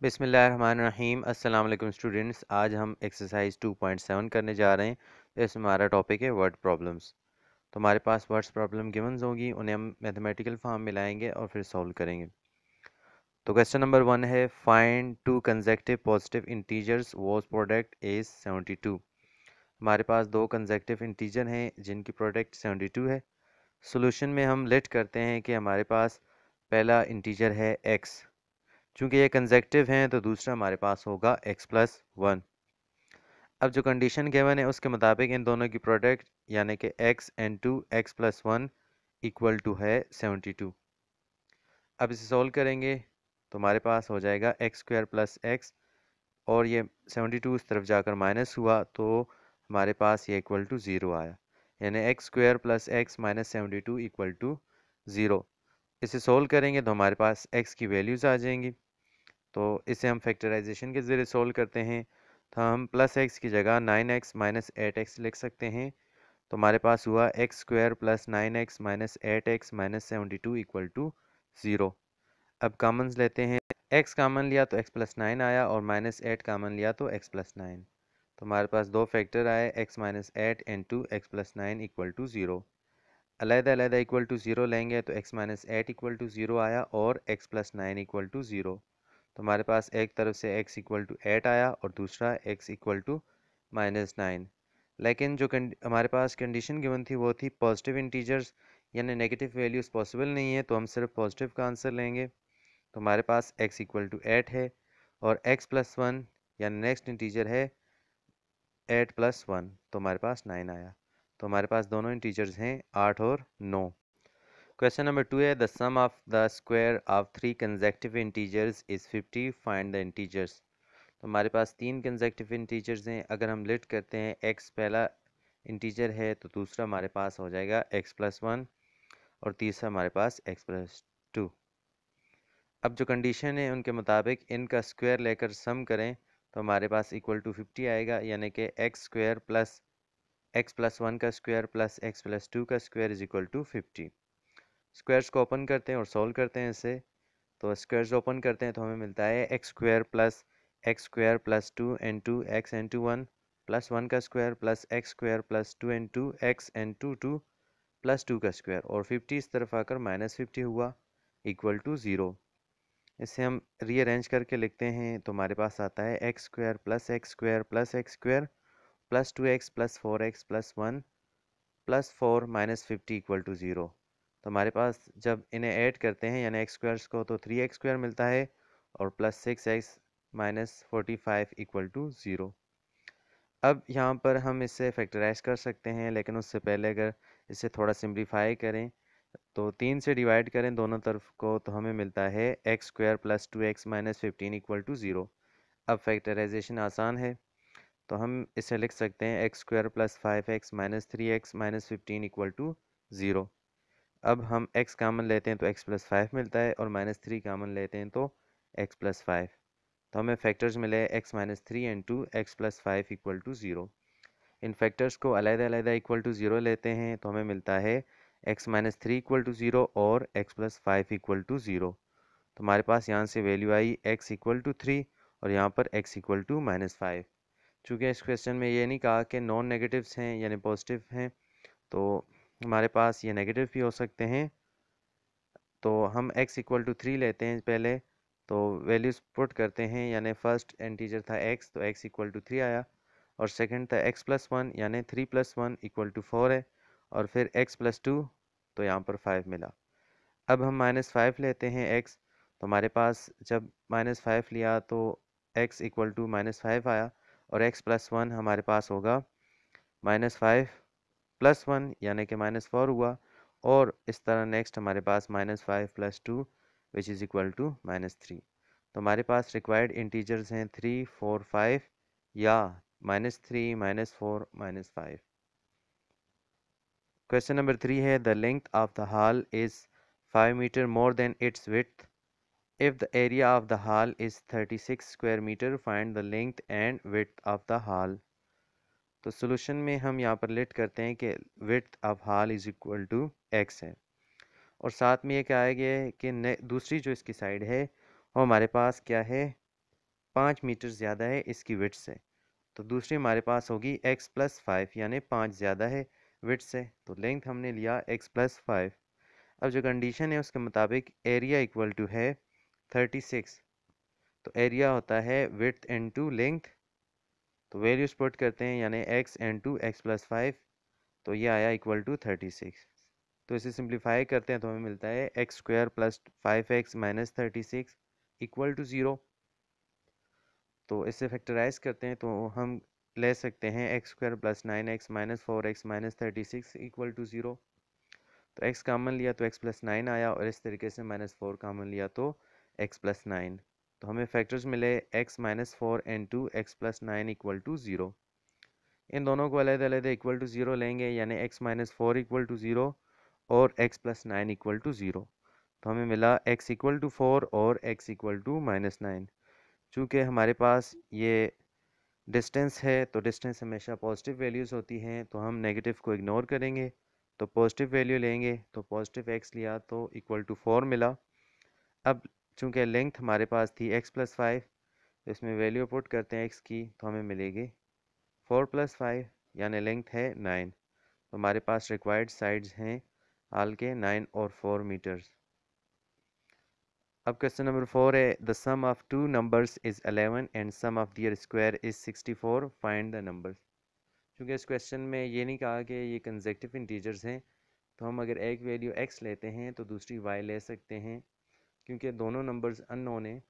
बिस्मिल्लाहिर्रहमानिर्रहीम। अस्सलाम वालेकुम स्टूडेंट्स। आज हम एक्सरसाइज 2.7 करने जा रहे हैं। इसमें हमारा टॉपिक है वर्ड प्रॉब्लम्स। तो हमारे पास वर्ड्स प्रॉब्लम गिवन्स होगी, उन्हें हम मैथमेटिकल फॉर्म में लाएंगे और फिर सॉल्व करेंगे। तो क्वेश्चन नंबर 1 है, find two consecutive positive integers whose product is 72। हमारे पास दो कंसेक्टिव इंटीजर हैं जिनकी प्रोडक्ट 72 है। सोल्यूशन में हम लेट करते हैं कि हमारे पास पहला इंटीजर है x। चूँकि ये कंसेक्टिव हैं तो दूसरा हमारे पास होगा x+1। अब जो कंडीशन गिवन है उसके मुताबिक इन दोनों की प्रोडक्ट यानी कि x into x+1 equal to है 72। अब इसे सोल्व करेंगे तो हमारे पास हो जाएगा x² प्लस x, और ये 72 इस तरफ जाकर माइनस हुआ तो हमारे पास ये इक्वल टू 0 आया, यानी x² plus x minus 72 equal to 0। इसे सोल्व करेंगे तो हमारे पास x की वैल्यूज़ आ जाएंगी। तो इसे हम फैक्टराइजेशन के ज़रिए सोल्व करते हैं। तो हम प्लस एक्स की जगह 9x माइनस 8x लिख सकते हैं। तो हमारे पास हुआ x² plus 9x minus 8x minus 72 equal to 0। अब कॉमन्स लेते हैं, x कॉमन लिया तो x+9 आया और माइनस 8 कॉमन लिया तो x+9। तो हमारे पास दो फैक्टर आए, x minus 8 into x+9 equal to 0। अलग-अलग इक्वल टू 0 लेंगे तो x माइनस 8 इक्वल टू 0 आया और x+9 इक्वल टू 0। तो हमारे पास एक तरफ से x इक्वल टू 8 आया और दूसरा x इक्वल टू -9। लेकिन जो हमारे पास कंडीशन गिवन थी वो थी पॉजिटिव इंटीजर्स, यानी नेगेटिव वैल्यूज़ पॉसिबल नहीं है, तो हम सिर्फ पॉजिटिव का आंसर लेंगे। तो हमारे पास x इक्वल टू 8 है और x+1 यानी नेक्स्ट इंटीजर है 8+1, तो हमारे पास 9 आया। तो हमारे पास दोनों इंटीजर्स हैं 8 और 9। क्वेश्चन नंबर 2 है, the sum of the square of 3 consecutive integers is 50, find the integers. तो हमारे पास तीन कंसेक्टिव इंटीजर्स हैं। अगर हम लिट करते हैं, x पहला इंटीजर है तो दूसरा हमारे पास हो जाएगा x+1 और तीसरा हमारे पास x+2। अब जो कंडीशन है उनके मुताबिक इनका स्क्वायर लेकर सम करें तो हमारे पास इक्वल टू 50 आएगा, यानी कि x² प्लस x+1 का स्क्वायर प्लस x+2 का square is equal to 50। Squares को ओपन करते हैं और सोल्व करते हैं इसे। तो स्क्वायर्स ओपन करते हैं तो हमें मिलता है x² plus 2 into x into 1 plus 1 का square plus x² plus 2 into x into 2 plus 2 का स्क्वायर, और 50 इस तरफ आकर -50 हुआ इक्वल टू 0। इसे हम रीअरेंज करके लिखते हैं तो हमारे पास आता है x² plus x² plus x² plus 2x plus 4x plus 1 plus 4 -50 equal to 0। तो हमारे पास जब इन्हें ऐड करते हैं यानी एक्स स्क्वायर्स को तो 3x² मिलता है और plus 6x minus 45 equal to 0। अब यहाँ पर हम इसे फैक्टराइज कर सकते हैं, लेकिन उससे पहले अगर इसे थोड़ा सिंप्लीफाई करें तो 3 से डिवाइड करें दोनों तरफ को तो हमें मिलता है x² plus 2x minus 15 equal to 0। अब फैक्टराइजेशन आसान है, तो हम इसे लिख सकते हैं x² plus 5x minus 3x minus 15 equal to 0। अब हम x कामन लेते हैं तो x+5 मिलता है और -3 कामन लेते हैं तो x+5। तो हमें फैक्टर्स मिले x-3 into x+5 equal to 0। इन फैक्टर्स को अलग-अलग इक्वल टू 0 लेते हैं तो हमें मिलता है x-3 इक्वल टू 0 और x+5 इक्वल टू 0। तो हमारे पास यहाँ से वैल्यू आई x इक्वल टू 3 और यहाँ पर x इक्वल टू -5। चूँकि इस क्वेश्चन में ये नहीं कहा कि नॉन नेगेटिव्स हैं यानी पॉजिटिव हैं, तो हमारे पास ये नेगेटिव भी हो सकते हैं। तो हम x इक्वल टू 3 लेते हैं पहले, तो वैल्यूज़ पुट करते हैं, यानी फर्स्ट इंटीजर था x तो x इक्वल टू 3 आया, और सेकंड था x+1 यानी 3+1 इक्वल टू 4 है, और फिर x+2 तो यहाँ पर 5 मिला। अब हम -5 लेते हैं x, तो हमारे पास जब -5 लिया तो x इक्वल टू -5 आया और x+1 हमारे पास होगा -5+1 यानी कि -4 हुआ, और इस तरह नेक्स्ट हमारे पास -5 + 2 विच इज़ इक्वल टू -3। तो हमारे पास रिक्वायर्ड इंटीजर्स हैं 3, 4, 5 या -3, -4, -5। क्वेश्चन नंबर 3 है, the length of the hall is 5 metre more than its width. If the area of the hall is 36 square meter, find the length and width of the hall। तो solution में हम यहाँ पर late करते हैं कि width of hall is equal to x है, और साथ में ये क्या आ गया है कि दूसरी जो इसकी साइड है वो हमारे पास क्या है, 5 मीटर ज़्यादा है इसकी विड्थ से। तो दूसरी हमारे पास होगी x प्लस 5 यानी 5 ज़्यादा है विड्थ से, तो लेंथ हमने लिया x प्लस 5। अब जो कंडीशन है उसके मुताबिक एरिया इक्वल टू है 36। तो एरिया होता है विड्थ इनटू लेंथ, तो वैल्यूज पुट करते हैं यानी x इनटू x प्लस 5, तो ये आया इक्वल टू 36। तो इसे सिंप्लीफाई करते हैं तो हमें मिलता है x square plus 5x minus 36 equal to 0। तो इसे फैक्टराइज करते हैं तो हम ले सकते हैं x square plus 9x minus 4x minus 36 equal to 0। तो x कामन लिया तो x प्लस 9 आया, और इस तरीके से माइनस 4 कामन लिया तो x प्लस 9। तो हमें फैक्टर्स मिले x minus 4 into x plus 9 equal to 0। इन दोनों को अलग अलग इक्वल टू 0 लेंगे यानी x माइनस 4 इक्वल टू 0 और x प्लस 9 इक्वल टू 0। तो हमें मिला x इक्वल टू 4 और x इक्वल टू माइनस 9। चूँकि हमारे पास ये डिस्टेंस है तो डिस्टेंस हमेशा पॉजिटिव वैल्यूज़ होती हैं, तो हम नेगेटिव को इग्नोर करेंगे, तो पॉजिटिव वैल्यू लेंगे। तो पॉजिटिव x लिया तो इक्वल टू 4 मिला। अब चूँकि लेंथ हमारे पास थी x प्लस 5, तो इसमें वैल्यू पुट करते हैं x की, तो हमें मिलेगी 4 प्लस 5 यानी लेंथ है 9। तो हमारे पास रिक्वायर्ड साइड्स हैं हाल के 9 और 4 मीटर्स। अब क्वेश्चन नंबर 4 है the sum of two numbers is 11 and sum of their square is 64, find the numbers. क्योंकि इस क्वेश्चन में ये नहीं कहा कि ये कंसेक्टिव इंटीजर्स हैं, तो हम अगर एक वैल्यू x लेते हैं तो दूसरी y ले सकते हैं। क्योंकि दोनों नंबर्स अननोन हैं,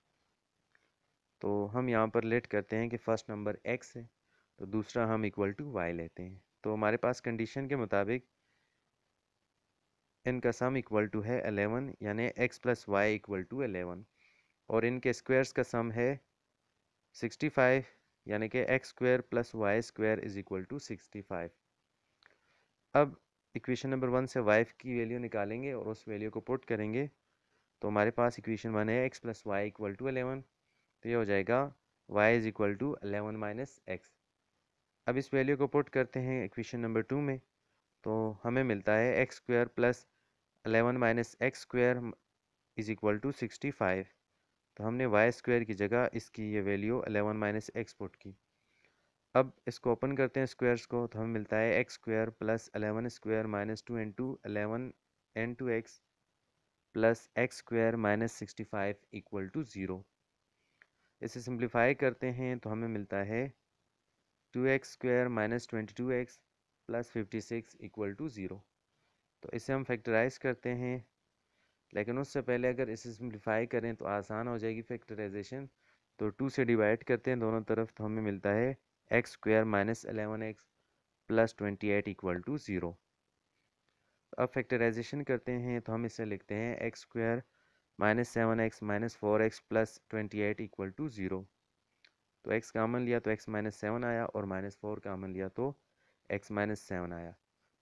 तो हम यहाँ पर लेट करते हैं कि फर्स्ट नंबर x है, तो दूसरा हम इक्वल टू y लेते हैं। तो हमारे पास कंडीशन के मुताबिक इनका सम इक्वल टू है 11 यानी x plus y equal to 11, और इनके स्क्वायर्स का सम है 65 यानी कि x square plus y square is equal to 65। अब इक्वेशन नंबर 1 से y की वैल्यू निकालेंगे और उस वैल्यू को पुट करेंगे। तो हमारे पास इक्वेशन 1 है x plus y equal to 11, तो ये हो जाएगा y is equal to 11 minus x. अब इस वैल्यू को पुट करते हैं इक्वेशन नंबर 2 में, तो हमें मिलता है x square plus 11 minus x square is equal to 65। तो हमने वाई स्क्वायर की जगह इसकी ये वैल्यू 11 माइनस एक्स पुट की। अब इसको ओपन करते हैं स्क्वायर्स को, तो हमें मिलता है x square plus 11 square minus 2 into 11 into x plus x square minus 65 equal to 0। इसे सिंप्लीफाई करते हैं तो हमें मिलता है 2x square minus 22x plus 56 equal to 0। तो इसे हम फैक्टराइज करते हैं, लेकिन उससे पहले अगर इसे सिंप्लीफाई करें तो आसान हो जाएगी फैक्टराइजेशन। तो 2 से डिवाइड करते हैं दोनों तरफ, तो हमें मिलता है x square minus 11x plus 28 equal to 0। अब फैक्टराइजेशन करते हैं तो हम इसे लिखते हैं x square minus 7x minus 4x plus 28 equal to 0। तो x कामन लिया तो x माइनस 7 आया, और माइनस 4 कामन लिया तो x माइनस 7 आया।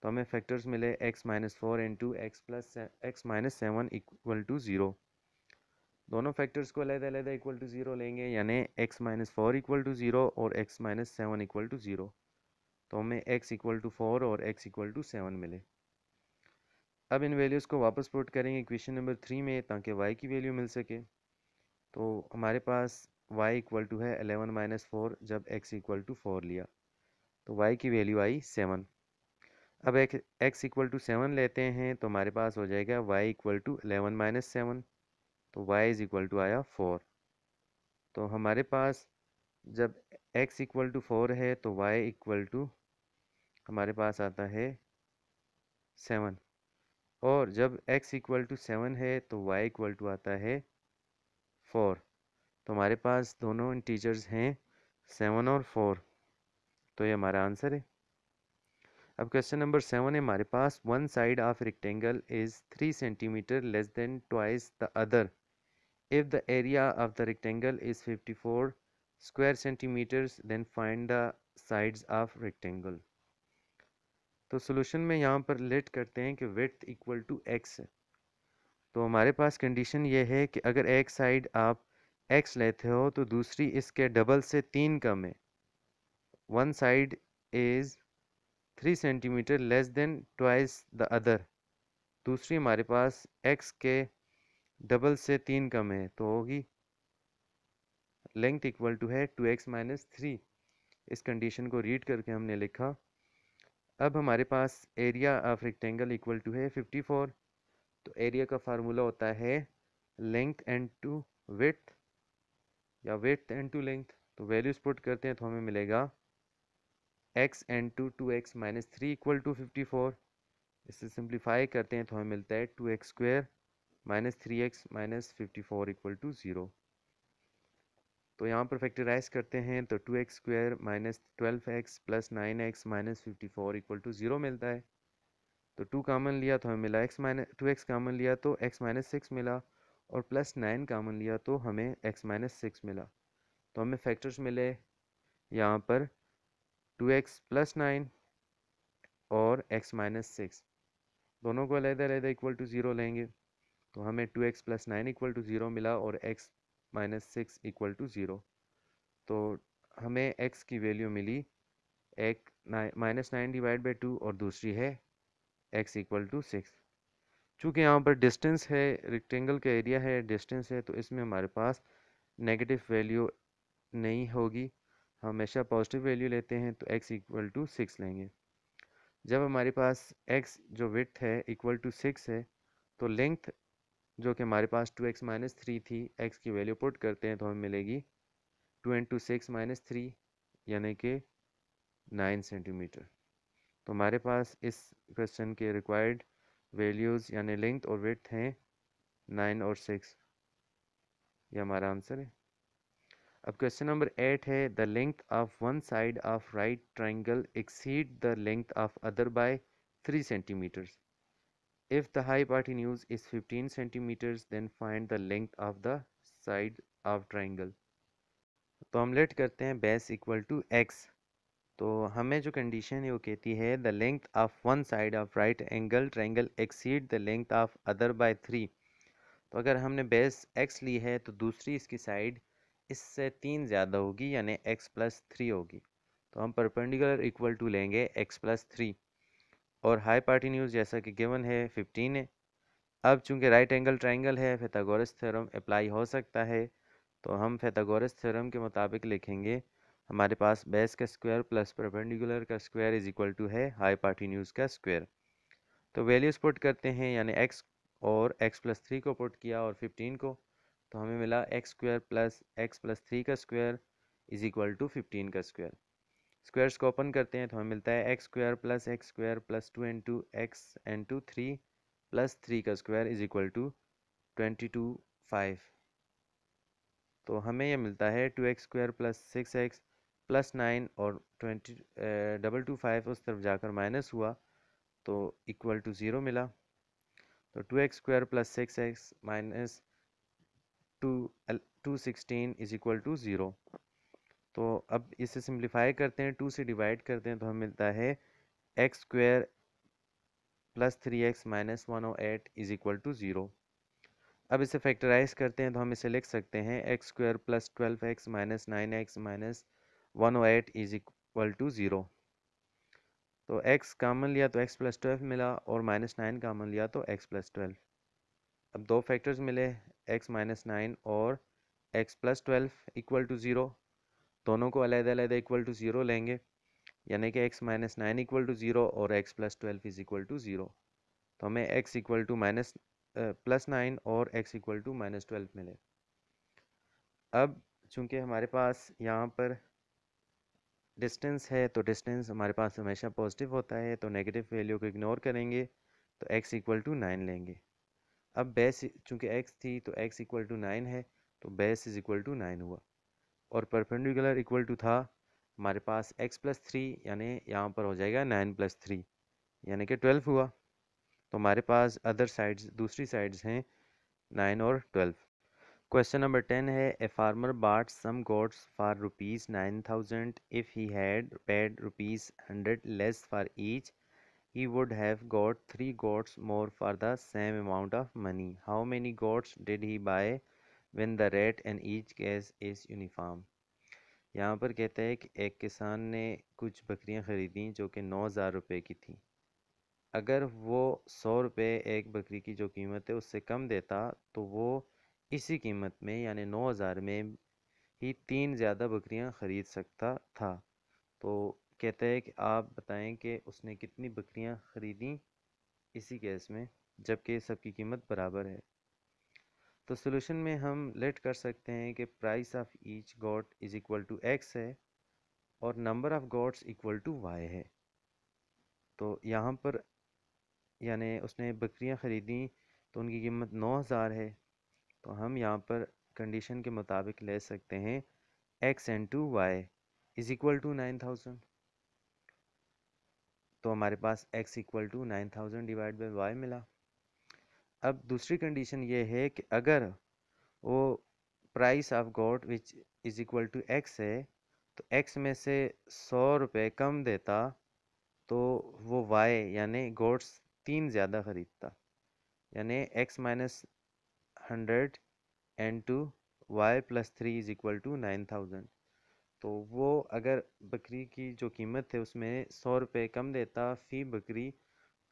तो हमें फैक्टर्स मिले x minus 4 into x plus x minus 7 equal to 0। दोनों फैक्टर्स को अलग अलग इक्वल टू 0 लेंगे यानी x माइनस 4 इक्वल टू 0 और x माइनस 7 इक्वल टू 0। तो हमें x इक्वल टू 4 और x इक्वल टू 7 मिले। अब इन वैल्यूज़ को वापस पुट करेंगे इक्वेशन नंबर 3 में ताकि y की वैल्यू मिल सके। तो हमारे पास y इक्वल टू है 11 माइनस 4 जब x इक्वल टू 4 लिया, तो y की वैल्यू आई 7। अब एक x इक्वल टू 7 लेते हैं तो हमारे पास हो जाएगा y इक्वल टू 11 माइनस 7, तो y इज इक्वल टू आया 4। तो हमारे पास जब x इक्वल टू 4 है तो y इक्वल टू हमारे पास आता है 7, और जब x इक्वल टू 7 है तो y इक्वल टू आता है 4। तो हमारे पास दोनों इंटीजर्स हैं 7 और 4, तो ये हमारा आंसर है। अब क्वेश्चन नंबर 7 है हमारे पास one side of rectangle is 3 centimetre less than twice the other if the area of the rectangle is 54 square centimeters then find the sides of rectangle। तो सॉल्यूशन में यहाँ पर लेट करते हैं कि विड्थ इक्वल टू x है। तो हमारे पास कंडीशन ये है कि अगर एक साइड आप x लेते हो तो दूसरी इसके डबल से 3 कम है। One side is 3 centimetre less than twice the other, दूसरी हमारे पास x के डबल से 3 कम है, तो होगी लेंथ इक्वल टू है 2x माइनस 3। इस कंडीशन को रीड करके हमने लिखा। अब हमारे पास area of rectangle equal to है 54। तो एरिया का फार्मूला होता है लेंथ एंड टू विड्थ या विड्थ एंड टू लेंथ। तो वैल्यूज पुट करते हैं तो हमें मिलेगा x into 2x minus 3 equal to 54। इसे सिंप्लीफाई करते हैं तो हमें मिलता है 2x square minus 3x minus 54 equal to 0। तो यहाँ पर फैक्टराइज करते हैं तो 2x square minus 12x plus 9x minus 54 equal to 0 मिलता है। तो 2 कामन लिया तो हमें मिला x माइनस 2x कामन लिया तो x माइनस 6 मिला, और प्लस 9 कामन लिया तो हमें x माइनस 6 मिला। तो हमें फैक्टर्स मिले यहाँ पर 2x प्लस 9 और x माइनस 6, दोनों को अलग-अलग इक्वल टू 0 लेंगे तो हमें 2x प्लस 9 इक्वल टू 0 मिला और x माइनस 6 इक्वल टू 0। तो हमें x की वैल्यू मिली एक माइनस 9 डिवाइड बाई 2 और दूसरी है x इक्वल टू 6। चूँकि यहाँ पर डिस्टेंस है, रेक्टेंगल का एरिया है, डिस्टेंस है, तो इसमें हमारे पास नेगेटिव वैल्यू नहीं होगी, हमेशा पॉजिटिव वैल्यू लेते हैं तो x इक्वल टू 6 लेंगे। जब हमारे पास x जो विड्थ है इक्वल टू 6 है तो लेंथ जो कि हमारे पास 2x माइनस 3 थी, x की वैल्यू पुट करते हैं तो हमें मिलेगी 2 इंटू 6 माइनस 3 यानी कि 9 सेंटीमीटर। तो हमारे पास इस क्वेश्चन के रिक्वायर्ड वैल्यूज़ यानी लेंथ और विड्थ हैं 9 और 6। ये हमारा आंसर है। अब क्वेश्चन नंबर 8 है the length of one side of right triangle exceed the length of other by 3 centimetres. If the hypotenuse is 15 centimeters, then find the length of the side of triangle. तो हम late करते हैं base equal to x। तो हमें जो condition है वो कहती है the length of one side of right angle triangle exceed the length of other by 3। तो अगर हमने बेस x ली है तो दूसरी इसकी साइड इससे 3 ज़्यादा होगी यानी x प्लस 3 होगी। तो हम परपेंडिकुलर इक्वल टू लेंगे x प्लस 3 और हाइपोटेन्यूज जैसा कि गिवन है 15 है। अब चूंकि राइट एंगल ट्राइंगल है pythagoras थ्योरम अप्लाई हो सकता है, तो हम pythagoras थ्योरम के मुताबिक लिखेंगे हमारे पास बेस का स्क्वायर प्लस परपेंडिकुलर का स्क्वायर इज इक्वल टू है हाइपोटेन्यूज का स्क्वायर। तो वैल्यूज पुट करते हैं यानी x और x प्लस 3 को पुट किया और 15 को, तो हमें मिला x square plus x plus 3 का स्क्वायर इज इक्वल टू 15 का स्क्वायर। स्क्वायर्स को ओपन करते हैं तो हमें मिलता है x square plus 2 into x into 3 plus 3 का स्क्वायर इज इक्वल टू 22 5। तो हमें यह मिलता है 2x square plus 6x plus 9 और 22 5 उस तरफ जाकर माइनस हुआ तो इक्वल टू 0 मिला। तो 2x square plus 6x minus 216 is equal to 0। तो अब इसे सिंप्लीफाई करते हैं, 2 से डिवाइड करते हैं तो हमें मिलता है x square plus 3x minus 108 is equal to 0। अब इसे फैक्टराइज करते हैं तो हम इसे लिख सकते हैं x square plus 12x minus 9x minus 108 is equal to 0। तो x कामन लिया तो x प्लस 12 मिला और माइनस 9 कामन लिया तो x प्लस 12। अब दो फैक्टर्स मिले x माइनस 9 और x प्लस 12 इक्वल टू 0, दोनों को अलग-अलग इक्वल टू 0 लेंगे यानी कि x माइनस 9 इक्वल टू 0 और x plus 12 is equal to 0। तो हमें x equal to minus plus 9 और x इक्वल टू माइनस 12 मिले। अब चूंकि हमारे पास यहाँ पर डिस्टेंस है तो डिस्टेंस हमारे पास हमेशा पॉजिटिव होता है, तो नेगेटिव वैल्यू को इग्नोर करेंगे तो x इक्वल टू 9 लेंगे। अब बेस चूंकि x थी तो x इक्वल टू 9 है तो बेस इज इक्वल टू 9 हुआ, और परपेंडिकुलर इक्वल टू था हमारे पास x प्लस 3 यानी यहाँ पर हो जाएगा 9 प्लस 3 यानी कि 12 हुआ। तो हमारे पास अदर साइड्स दूसरी साइड्स हैं 9 और 12। क्वेश्चन नंबर 10 है a farmer bought some goats for rupees 9000 if he had paid rupees 100 less for each he would have got 3 goats more for the same amount of money. How many goats did he buy when the rate in each case is uniform? यहाँ पर कहता है कि एक किसान ने कुछ बकरियां खरीदी जो कि 9000 रुपये की थी। अगर वो 100 रुपये एक बकरी की जो कीमत है उससे कम देता तो वो इसी कीमत में यानी 9000 में ही 3 ज़्यादा बकरियां ख़रीद सकता था। तो कहते हैं कि आप बताएं कि उसने कितनी बकरियां ख़रीदी इसी केस में, जबकि सबकी कीमत बराबर है। तो सोल्यूशन में हम लेट कर सकते हैं कि price of each goat is equal to x है और number of goats equal to y है। तो यहाँ पर यानी उसने बकरियां ख़रीदी तो उनकी कीमत 9,000 है। तो हम यहाँ पर कंडीशन के मुताबिक ले सकते हैं x into y is equal to 9,000। तो हमारे पास x equal to 9,000 divide by y मिला। अब दूसरी कंडीशन ये है कि अगर वो price of goat which is equal to x है तो x में से 100 रुपये कम देता तो वो y यानी गोट्स 3 ज़्यादा ख़रीदता, यानी x minus 100 and to y plus 3 is equal to 9,000। तो वो अगर बकरी की जो कीमत है उसमें 100 रुपये कम देता फ़ी बकरी,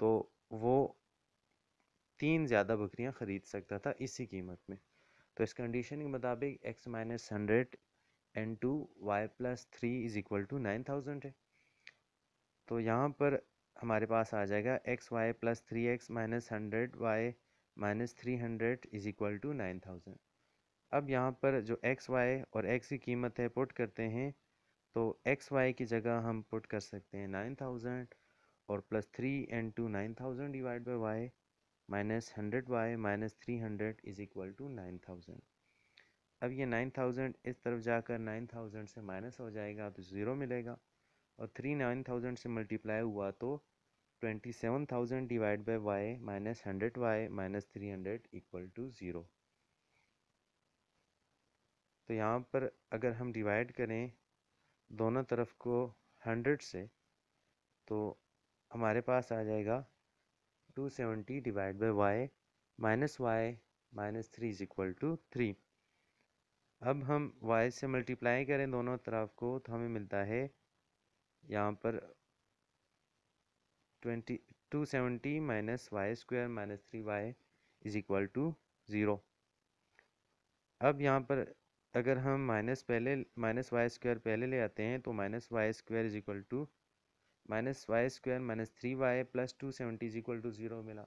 तो वो 3 ज़्यादा बकरियां ख़रीद सकता था इसी कीमत में। तो इस कंडीशन के मुताबिक x minus 100 into y plus 3 is equal to 9,000 है। तो यहाँ पर हमारे पास आ जाएगा x y plus 3x minus 100y minus 300 is equal to 9,000। अब यहाँ पर जो एक्स वाई और एक्स की कीमत है पुट करते हैं, तो एक्स वाई की जगह हम पुट कर सकते हैं 9,000 और plus 3 into 9,000 divide by y minus 100y minus 300 is equal to 9,000। अब ये 9,000 इस तरफ जाकर 9,000 से माइनस हो जाएगा तो ज़ीरो मिलेगा, और 3 9,000 से मल्टीप्लाई हुआ तो 27,000 divide by y minus 100y minus 300 equal to zero. तो यहाँ पर अगर हम डिवाइड करें दोनों तरफ को 100 से, तो हमारे पास आ जाएगा 270 divide by y minus y minus 3 is equal to 3। अब हम y से मल्टीप्लाई करें दोनों तरफ को तो हमें मिलता है यहाँ पर 270 minus y square minus 3y is equal to 0। अब यहाँ पर अगर हम माइनस वाई स्क्वायर पहले ले आते हैं तो minus y square is equal to minus y square minus 3y plus 270 is equal to 0 मिला।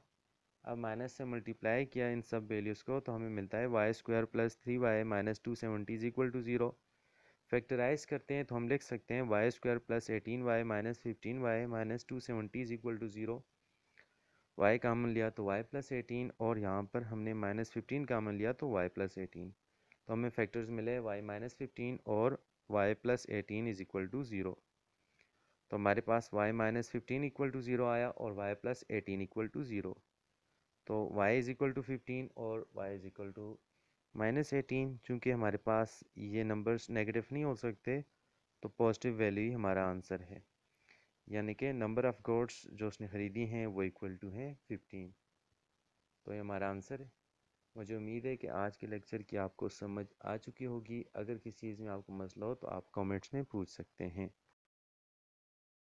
अब माइनस से मल्टीप्लाई किया इन सब वैल्यूज़ को तो हमें मिलता है y square plus 3y minus 270 is equal to 0। Factorise करते हैं तो हम लिख सकते हैं y square plus 18y minus 15y minus 270 is equal to 0। Y common लिया तो वाई प्लस 18 और यहाँ पर हमने माइनस 15 कामन लिया तो वाई प्लस 18। तो हमें फैक्टर्स मिले वाई माइनस 15 और y plus 18 is equal to 0। तो हमारे पास वाई माइनस 15 इक्वल टू 0 आया और वाई प्लस 18 इक्वल टू 0। तो y इज़ इक्वल टू 15 और y is equal to minus 18। चूँकि हमारे पास ये नंबर्स नेगेटिव नहीं हो सकते तो पॉजिटिव वैल्यू ही हमारा आंसर है, यानी कि नंबर ऑफ़ गोट्स जो उसने ख़रीदी हैं वो इक्वल टू है 15। तो ये हमारा आंसर है। मुझे उम्मीद है कि आज के लेक्चर की आपको समझ आ चुकी होगी। अगर किसी चीज़ में आपको मसला हो तो आप कमेंट्स में पूछ सकते हैं।